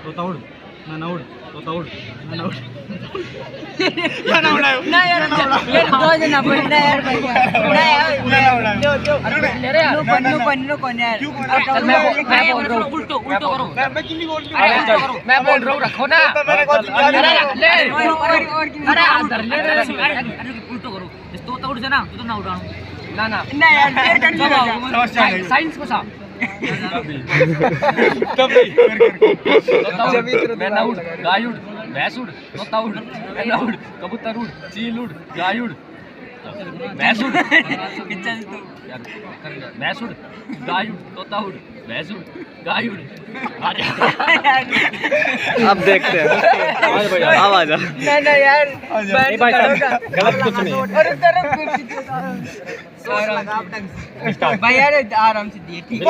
तोता उड़ नाना उड़ तोता उड़ नाना उड़ ना यार ये दो जना बोल रहा है यार भैया ना यार नो कौन यार मैं बोल रहा हूँ उल्टो करो मैं कितनी बोल रहा हूँ मैं बोल रहा हूँ रखो ना अरे अंदर ले उल्टो करो तोता उड़ जाना तो ना उड़ाऊं ना यार ये कर साइंस को सा तभी मैं ना उड़ गाय उड़ भैंस उड़ तोता उड़ अंडा उड़ कबूतर उड़ चील उड़ गाय उड़ भैंस उड़ भैंस उड़ गाय उड़ तोता उड़ भैंस उड़ गाय उड़ अब देखते हैं अब आ जा ना यार गलत कुछ नहीं भाई यार आराम से दिए ठीक है।